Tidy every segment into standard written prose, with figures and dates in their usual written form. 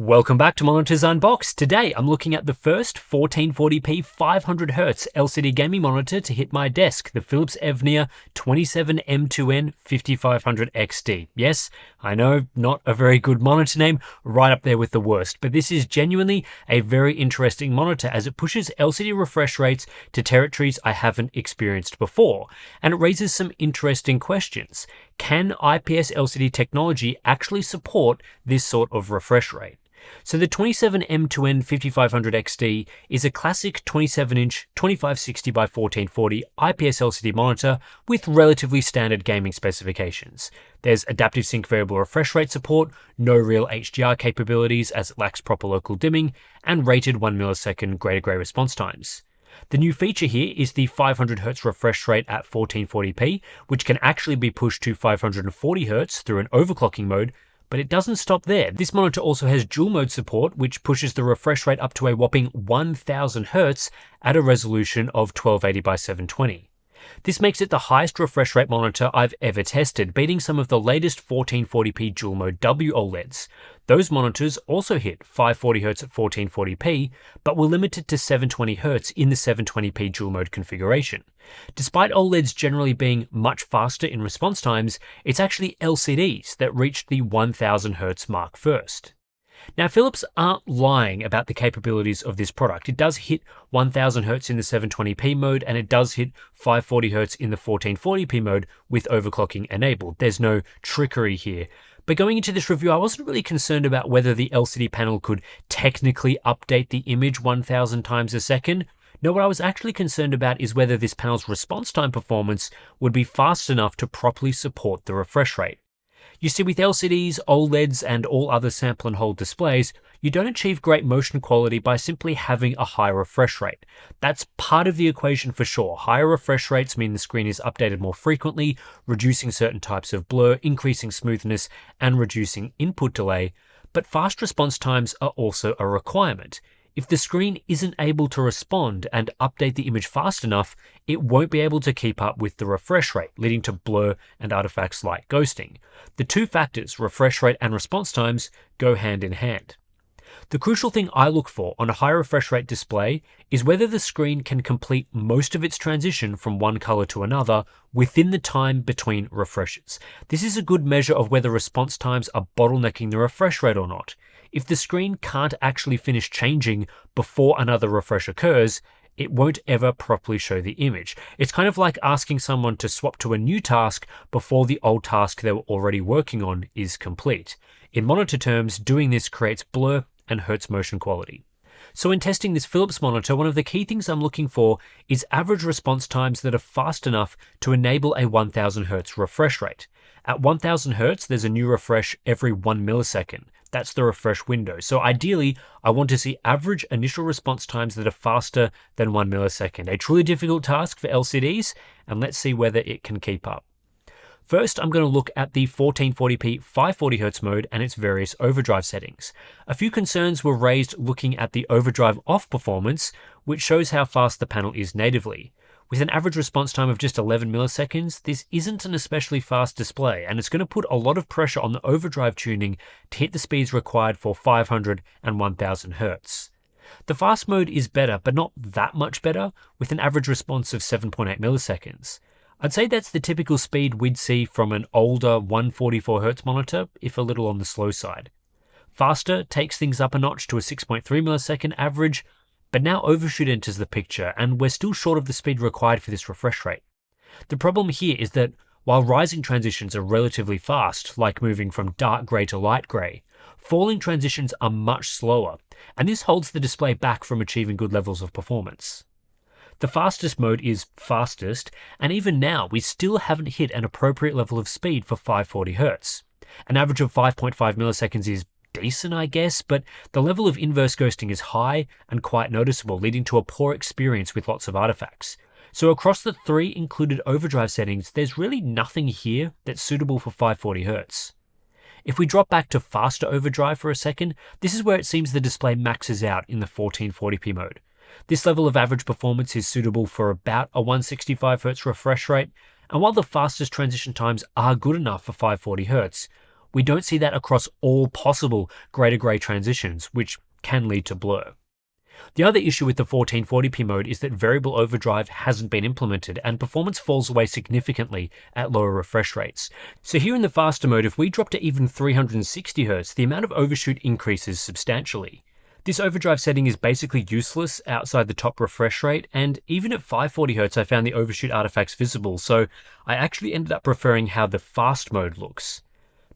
Welcome back to Monitors Unboxed. Today I'm looking at the first 1440p 500Hz LCD gaming monitor to hit my desk, the Philips Evnia 27M2N 5500XD. Yes, I know, not a very good monitor name, right up there with the worst, but this is genuinely a very interesting monitor as it pushes LCD refresh rates to territories I haven't experienced before, and it raises some interesting questions. Can IPS LCD technology actually support this sort of refresh rate? So the 27M2N 5500XD is a classic 27-inch 2560 by 1440 IPS LCD monitor with relatively standard gaming specifications. There's adaptive sync variable refresh rate support, no real HDR capabilities as it lacks proper local dimming, and rated 1 millisecond grey-to-grey response times. The new feature here is the 500Hz refresh rate at 1440p, which can actually be pushed to 540Hz through an overclocking mode. But it doesn't stop there. This monitor also has dual mode support, which pushes the refresh rate up to a whopping 1000 Hz at a resolution of 1280 by 720. This makes it the highest refresh rate monitor I've ever tested, beating some of the latest 1440p dual mode W OLEDs. Those monitors also hit 540Hz at 1440p, but were limited to 720Hz in the 720p dual mode configuration. Despite OLEDs generally being much faster in response times, it's actually LCDs that reached the 1000Hz mark first. Now, Philips aren't lying about the capabilities of this product. It does hit 1000Hz in the 720p mode, and it does hit 540Hz in the 1440p mode with overclocking enabled. There's no trickery here. But going into this review, I wasn't really concerned about whether the LCD panel could technically update the image 1000 times a second. No, what I was actually concerned about is whether this panel's response time performance would be fast enough to properly support the refresh rate. You see, with LCDs, OLEDs, and all other sample and hold displays, you don't achieve great motion quality by simply having a high refresh rate. That's part of the equation for sure. Higher refresh rates mean the screen is updated more frequently, reducing certain types of blur, increasing smoothness, and reducing input delay. But fast response times are also a requirement. If the screen isn't able to respond and update the image fast enough, it won't be able to keep up with the refresh rate, leading to blur and artifacts like ghosting. The two factors, refresh rate and response times, go hand in hand. The crucial thing I look for on a high refresh rate display is whether the screen can complete most of its transition from one color to another within the time between refreshes. This is a good measure of whether response times are bottlenecking the refresh rate or not. If the screen can't actually finish changing before another refresh occurs, it won't ever properly show the image. It's kind of like asking someone to swap to a new task before the old task they were already working on is complete. In monitor terms, doing this creates blur and hurts motion quality. So in testing this Philips monitor, one of the key things I'm looking for is average response times that are fast enough to enable a 1000Hz refresh rate. At 1000Hz, there's a new refresh every 1 millisecond. That's the refresh window. So ideally, I want to see average initial response times that are faster than 1 millisecond. A truly difficult task for LCDs, and let's see whether it can keep up. First, I'm going to look at the 1440p 540Hz mode and its various overdrive settings. A few concerns were raised looking at the overdrive off performance, which shows how fast the panel is natively. With an average response time of just 11 milliseconds, this isn't an especially fast display, and it's going to put a lot of pressure on the overdrive tuning to hit the speeds required for 500 and 1000 Hz. The fast mode is better, but not that much better, with an average response of 7.8 milliseconds. I'd say that's the typical speed we'd see from an older 144Hz monitor, if a little on the slow side. Faster takes things up a notch to a 6.3 millisecond average, but now overshoot enters the picture, and we're still short of the speed required for this refresh rate. The problem here is that while rising transitions are relatively fast, like moving from dark grey to light grey, falling transitions are much slower, and this holds the display back from achieving good levels of performance. The fastest mode is fastest, and even now we still haven't hit an appropriate level of speed for 540Hz. An average of 5.5 milliseconds is decent, I guess, but the level of inverse ghosting is high and quite noticeable, leading to a poor experience with lots of artifacts. So across the three included overdrive settings, there's really nothing here that's suitable for 540Hz. If we drop back to faster overdrive for a second, this is where it seems the display maxes out in the 1440p mode. This level of average performance is suitable for about a 165Hz refresh rate, and while the fastest transition times are good enough for 540Hz, we don't see that across all possible grey to grey transitions, which can lead to blur. The other issue with the 1440p mode is that variable overdrive hasn't been implemented and performance falls away significantly at lower refresh rates. So here in the faster mode, if we drop to even 360Hz, the amount of overshoot increases substantially. This overdrive setting is basically useless outside the top refresh rate, and even at 540Hz I found the overshoot artifacts visible, so I actually ended up preferring how the fast mode looks.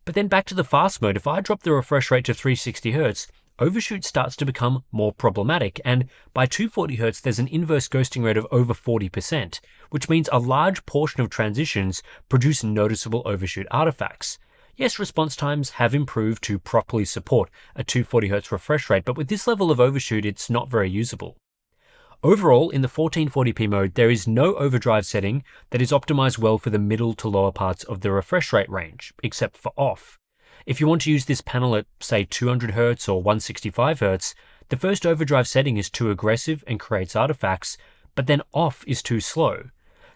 But then back to the fast mode, if I drop the refresh rate to 360Hz, overshoot starts to become more problematic, and by 240Hz there's an inverse ghosting rate of over 40%, which means a large portion of transitions produce noticeable overshoot artifacts. Yes, response times have improved to properly support a 240Hz refresh rate, but with this level of overshoot it's not very usable. Overall, in the 1440p mode, there is no overdrive setting that is optimized well for the middle to lower parts of the refresh rate range, except for off. If you want to use this panel at, say, 200Hz or 165Hz, the first overdrive setting is too aggressive and creates artifacts, but then off is too slow.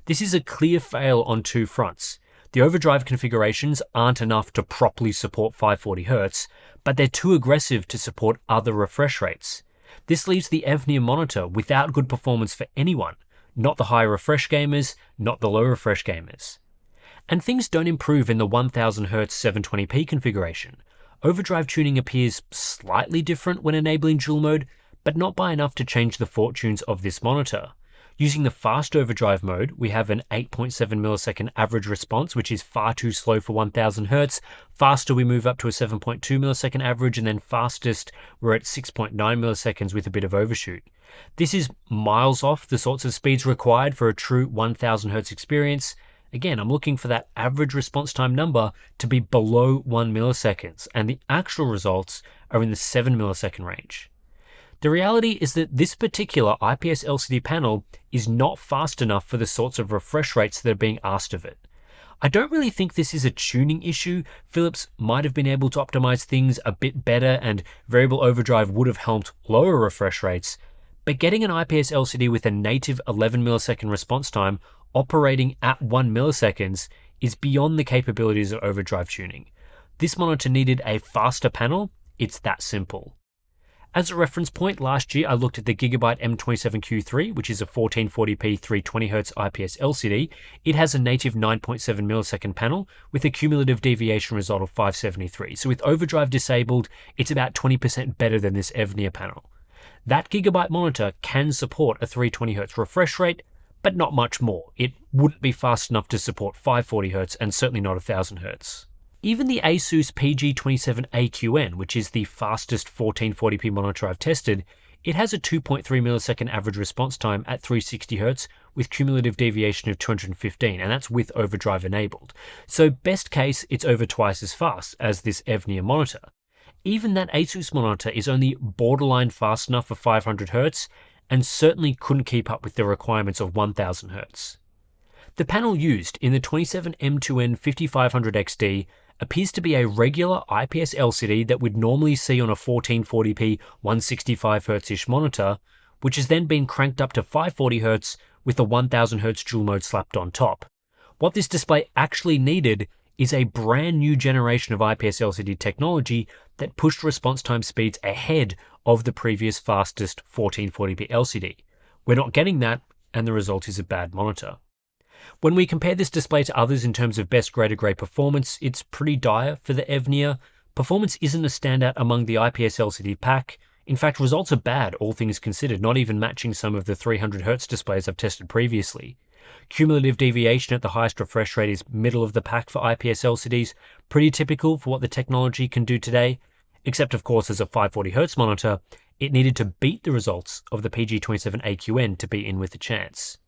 This is a clear fail on two fronts. The overdrive configurations aren't enough to properly support 540Hz, but they're too aggressive to support other refresh rates. This leaves the Evnia monitor without good performance for anyone, not the high refresh gamers, not the low refresh gamers. And things don't improve in the 1000Hz 720p configuration. Overdrive tuning appears slightly different when enabling dual mode, but not by enough to change the fortunes of this monitor. Using the fast overdrive mode, we have an 8.7 millisecond average response, which is far too slow for 1000Hz. Faster, we move up to a 7.2 millisecond average, and then fastest, we're at 6.9 milliseconds with a bit of overshoot. This is miles off the sorts of speeds required for a true 1000Hz experience. Again, I'm looking for that average response time number to be below 1 milliseconds, and the actual results are in the 7 millisecond range. The reality is that this particular IPS LCD panel is not fast enough for the sorts of refresh rates that are being asked of it. I don't really think this is a tuning issue. Philips might have been able to optimize things a bit better, and variable overdrive would have helped lower refresh rates, but getting an IPS LCD with a native 11 millisecond response time operating at 1 milliseconds is beyond the capabilities of overdrive tuning. This monitor needed a faster panel. It's that simple. As a reference point, last year I looked at the Gigabyte M27Q3, which is a 1440p 320Hz IPS LCD. It has a native 9.7 millisecond panel with a cumulative deviation result of 573. So with overdrive disabled, it's about 20% better than this Evnia panel. That Gigabyte monitor can support a 320Hz refresh rate, but not much more. It wouldn't be fast enough to support 540Hz and certainly not 1000Hz. Even the Asus PG27AQN, which is the fastest 1440p monitor I've tested, it has a 2.3 millisecond average response time at 360Hz with cumulative deviation of 215, and that's with overdrive enabled. So best case, it's over twice as fast as this Evnia monitor. Even that Asus monitor is only borderline fast enough for 500Hz, and certainly couldn't keep up with the requirements of 1000Hz. The panel used in the 27M2N 5500XD appears to be a regular IPS LCD that we'd normally see on a 1440p 165Hz-ish monitor, which has then been cranked up to 540Hz with the 1000Hz dual mode slapped on top. What this display actually needed is a brand new generation of IPS LCD technology that pushed response time speeds ahead of the previous fastest 1440p LCD. We're not getting that, and the result is a bad monitor. When we compare this display to others in terms of best grade-to-grade performance, it's pretty dire for the Evnia. Performance isn't a standout among the IPS LCD pack. In fact, results are bad, all things considered, not even matching some of the 300Hz displays I've tested previously. Cumulative deviation at the highest refresh rate is middle of the pack for IPS LCDs, pretty typical for what the technology can do today, except of course as a 540Hz monitor, it needed to beat the results of the PG27AQN to be in with a chance.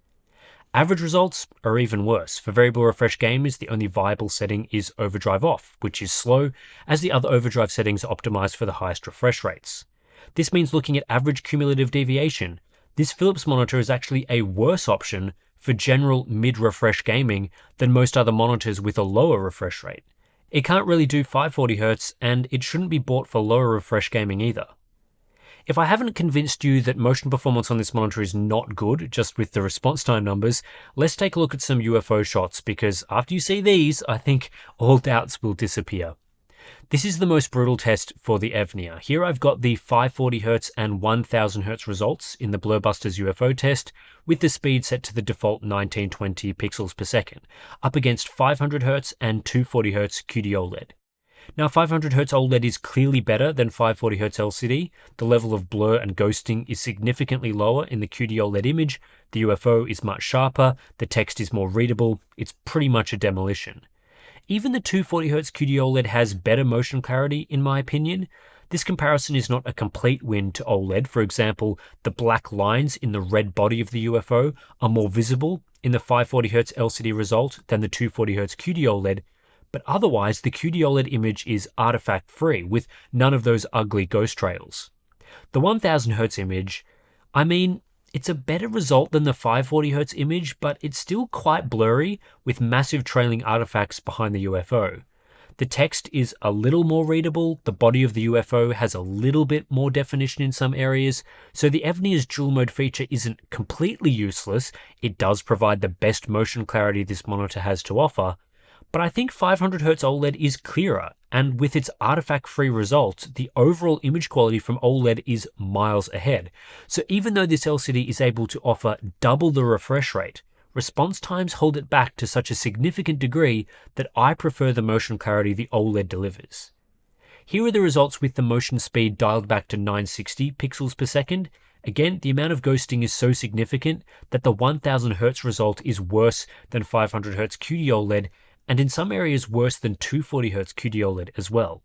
Average results are even worse. For variable refresh gamers, the only viable setting is overdrive off, which is slow, as the other overdrive settings are optimized for the highest refresh rates. This means looking at average cumulative deviation, this Philips monitor is actually a worse option for general mid-refresh gaming than most other monitors with a lower refresh rate. It can't really do 540Hz, and it shouldn't be bought for lower refresh gaming either. If I haven't convinced you that motion performance on this monitor is not good, just with the response time numbers, let's take a look at some UFO shots, because after you see these, I think all doubts will disappear. This is the most brutal test for the Evnia. Here I've got the 540Hz and 1000Hz results in the Blurbuster's UFO test, with the speed set to the default 1920 pixels per second, up against 500Hz and 240Hz QD-OLED. Now 500Hz OLED is clearly better than 540Hz LCD. The level of blur and ghosting is significantly lower in the QD-OLED image, the UFO is much sharper, the text is more readable, it's pretty much a demolition. Even the 240Hz QD-OLED has better motion clarity, in my opinion. This comparison is not a complete win to OLED. For example, the black lines in the red body of the UFO are more visible in the 540Hz LCD result than the 240Hz QD-OLED, but otherwise the QD-OLED image is artifact-free, with none of those ugly ghost trails. The 1000Hz image, I mean, it's a better result than the 540Hz image, but it's still quite blurry with massive trailing artifacts behind the UFO. The text is a little more readable, the body of the UFO has a little bit more definition in some areas, so the Evnia's dual mode feature isn't completely useless. It does provide the best motion clarity this monitor has to offer, but I think 500Hz OLED is clearer, and with its artifact-free results, the overall image quality from OLED is miles ahead. So even though this LCD is able to offer double the refresh rate, response times hold it back to such a significant degree that I prefer the motion clarity the OLED delivers. Here are the results with the motion speed dialed back to 960 pixels per second. Again, the amount of ghosting is so significant that the 1000Hz result is worse than 500Hz QD-OLED, and in some areas worse than 240Hz QD-OLED as well.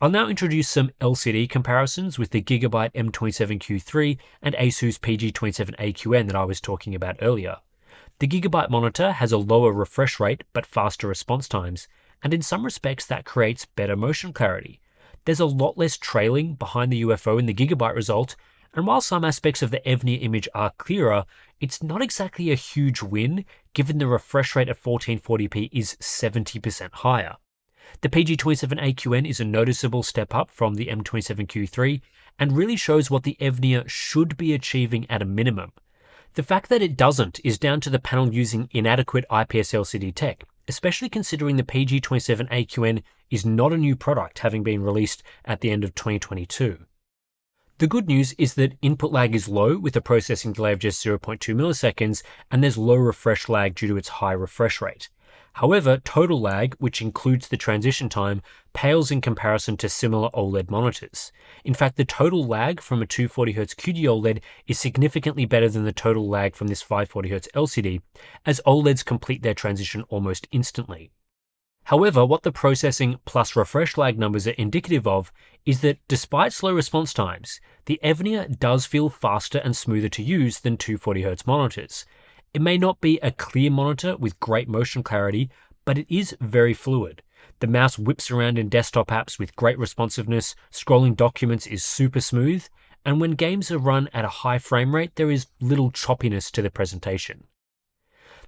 I'll now introduce some LCD comparisons with the Gigabyte M27Q3 and Asus PG27AQN that I was talking about earlier. The Gigabyte monitor has a lower refresh rate but faster response times, and in some respects that creates better motion clarity. There's a lot less trailing behind the UFO in the Gigabyte result, and while some aspects of the Evnia image are clearer, it's not exactly a huge win given the refresh rate of 1440p is 70% higher. The PG27AQN is a noticeable step up from the M27Q3 and really shows what the Evnia should be achieving at a minimum. The fact that it doesn't is down to the panel using inadequate IPS LCD tech, especially considering the PG27AQN is not a new product, having been released at the end of 2022. The good news is that input lag is low with a processing delay of just 0.2 milliseconds, and there's low refresh lag due to its high refresh rate. However, total lag, which includes the transition time, pales in comparison to similar OLED monitors. In fact, the total lag from a 240Hz QD-OLED is significantly better than the total lag from this 540Hz LCD, as OLEDs complete their transition almost instantly. However, what the processing plus refresh lag numbers are indicative of is that despite slow response times, the Evnia does feel faster and smoother to use than 240Hz monitors. It may not be a clear monitor with great motion clarity, but it is very fluid. The mouse whips around in desktop apps with great responsiveness, scrolling documents is super smooth, and when games are run at a high frame rate, there is little choppiness to the presentation.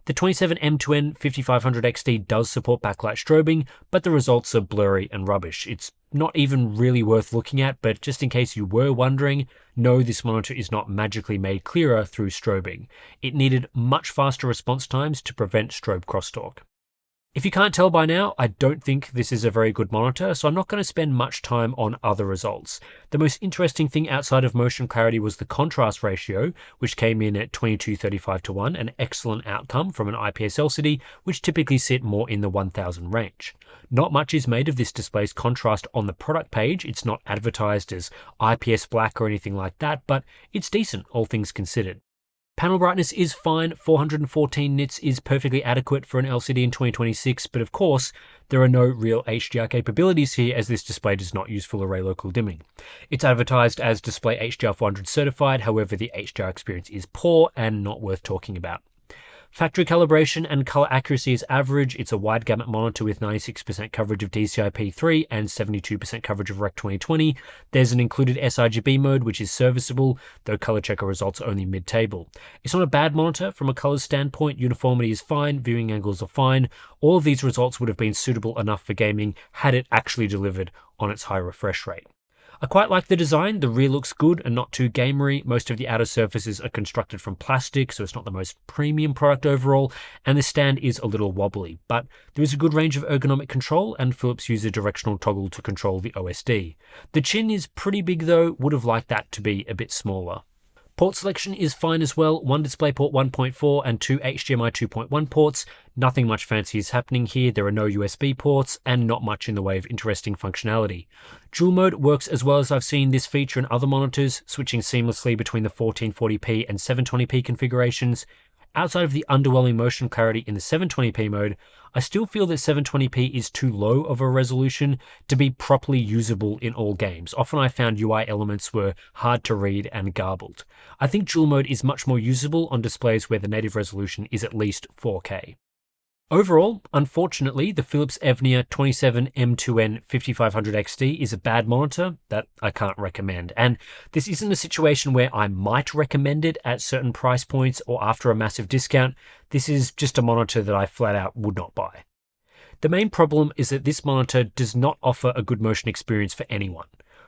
The 27M2N 5500 XT does support backlight strobing, but the results are blurry and rubbish. It's not even really worth looking at, but just in case you were wondering, no, this monitor is not magically made clearer through strobing. It needed much faster response times to prevent strobe crosstalk. If you can't tell by now, I don't think this is a very good monitor, so I'm not going to spend much time on other results. The most interesting thing outside of motion clarity was the contrast ratio, which came in at 22:35:1, an excellent outcome from an IPS LCD, which typically sit more in the 1000 range. Not much is made of this display's contrast on the product page. It's not advertised as IPS black or anything like that, but it's decent, all things considered. Panel brightness is fine, 414 nits is perfectly adequate for an LCD in 2026, but of course, there are no real HDR capabilities here as this display does not use full array local dimming. It's advertised as Display HDR 400 certified, however the HDR experience is poor and not worth talking about. Factory calibration and color accuracy is average. It's a wide gamut monitor with 96% coverage of DCI-P3 and 72% coverage of Rec 2020. There's an included sRGB mode, which is serviceable, though color checker results are only mid-table. It's not a bad monitor from a colors standpoint. Uniformity is fine, viewing angles are fine. All of these results would have been suitable enough for gaming had it actually delivered on its high refresh rate. I quite like the design. The rear looks good and not too gamery. Most of the outer surfaces are constructed from plastic, so it's not the most premium product overall, and the stand is a little wobbly, but there is a good range of ergonomic control, and Philips use a directional toggle to control the OSD. The chin is pretty big though, would have liked that to be a bit smaller. Port selection is fine as well, one DisplayPort 1.4 and two HDMI 2.1 ports. Nothing much fancy is happening here, there are no USB ports and not much in the way of interesting functionality. Dual mode works as well as I've seen this feature in other monitors, switching seamlessly between the 1440p and 720p configurations. Outside of the underwhelming motion clarity in the 720p mode, I still feel that 720p is too low of a resolution to be properly usable in all games. Often I found UI elements were hard to read and garbled. I think dual mode is much more usable on displays where the native resolution is at least 4K. Overall, unfortunately, the Philips Evnia 27M2N 5500XD is a bad monitor that I can't recommend. And this isn't a situation where I might recommend it at certain price points or after a massive discount. This is just a monitor that I flat out would not buy. The main problem is that this monitor does not offer a good motion experience for anyone.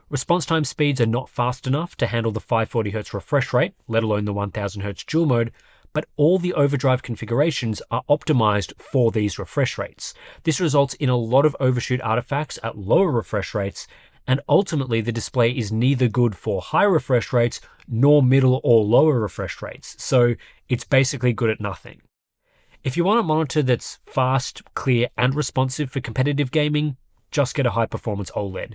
Response time speeds are not fast enough to handle the 540Hz refresh rate, let alone the 1000Hz dual mode, but all the overdrive configurations are optimized for these refresh rates. This results in a lot of overshoot artifacts at lower refresh rates, and ultimately the display is neither good for high refresh rates nor middle or lower refresh rates, so it's basically good at nothing. If you want a monitor that's fast, clear, and responsive for competitive gaming, just get a high-performance OLED.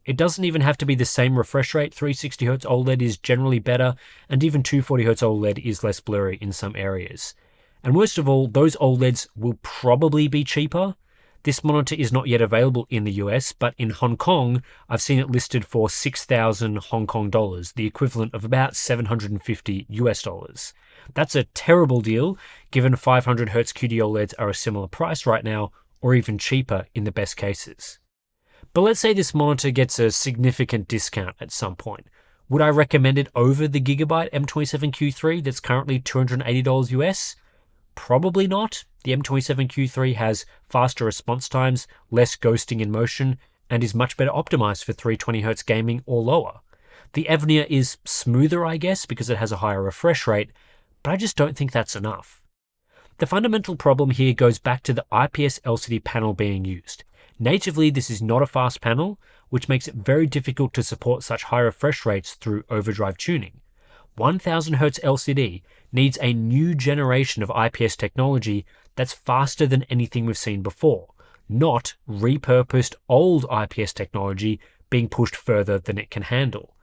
It doesn't even have to be the same refresh rate. 360Hz OLED is generally better, and even 240Hz OLED is less blurry in some areas. And worst of all, those OLEDs will probably be cheaper. This monitor is not yet available in the US, but in Hong Kong, I've seen it listed for 6,000 Hong Kong dollars, the equivalent of about 750 US dollars. That's a terrible deal, given 500Hz QD OLEDs are a similar price right now, or even cheaper in the best cases. But let's say this monitor gets a significant discount at some point. Would I recommend it over the Gigabyte M27Q3 that's currently $280 US? Probably not. The M27Q3 has faster response times, less ghosting in motion, and is much better optimized for 320Hz gaming or lower. The Evnia is smoother, I guess, because it has a higher refresh rate, but I just don't think that's enough. The fundamental problem here goes back to the IPS LCD panel being used. Natively, this is not a fast panel, which makes it very difficult to support such high refresh rates through overdrive tuning. 1000Hz LCD needs a new generation of IPS technology that's faster than anything we've seen before, not repurposed old IPS technology being pushed further than it can handle.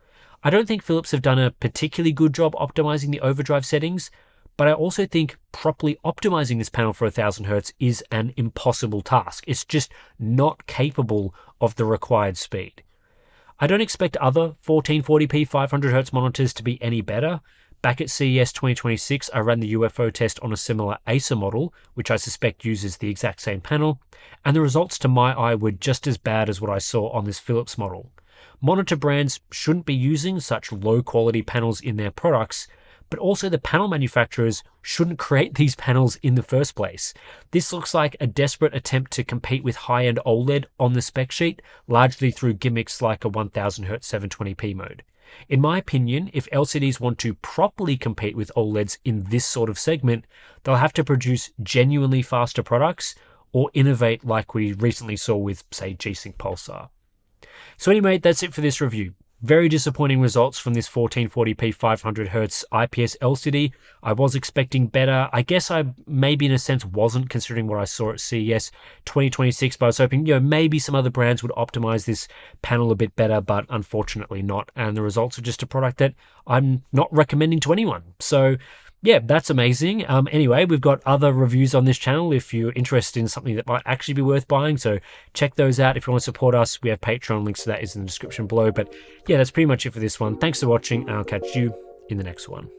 I don't think Philips have done a particularly good job optimizing the overdrive settings, but I also think properly optimizing this panel for 1000Hz is an impossible task. It's just not capable of the required speed. I don't expect other 1440p 500Hz monitors to be any better. Back at CES 2026, I ran the UFO test on a similar Acer model, which I suspect uses the exact same panel, and the results to my eye were just as bad as what I saw on this Philips model. Monitor brands shouldn't be using such low quality panels in their products, but also the panel manufacturers shouldn't create these panels in the first place. This looks like a desperate attempt to compete with high-end OLED on the spec sheet, largely through gimmicks like a 1000Hz 720p mode. In my opinion, if LCDs want to properly compete with OLEDs in this sort of segment, they'll have to produce genuinely faster products or innovate like we recently saw with, say, G-Sync Pulsar. So anyway, that's it for this review. Very disappointing results from this 1440p 500Hz IPS LCD. I was expecting better. I guess I maybe in a sense wasn't, considering what I saw at CES 2026, but I was hoping, maybe some other brands would optimize this panel a bit better, but unfortunately not. And the results are just a product that I'm not recommending to anyone. So yeah, that's amazing. Anyway, we've got other reviews on this channel if you're interested in something that might actually be worth buying. So check those out. If you want to support us, we have Patreon. Links to that is in the description below. But yeah, that's pretty much it for this one. Thanks for watching, and I'll catch you in the next one.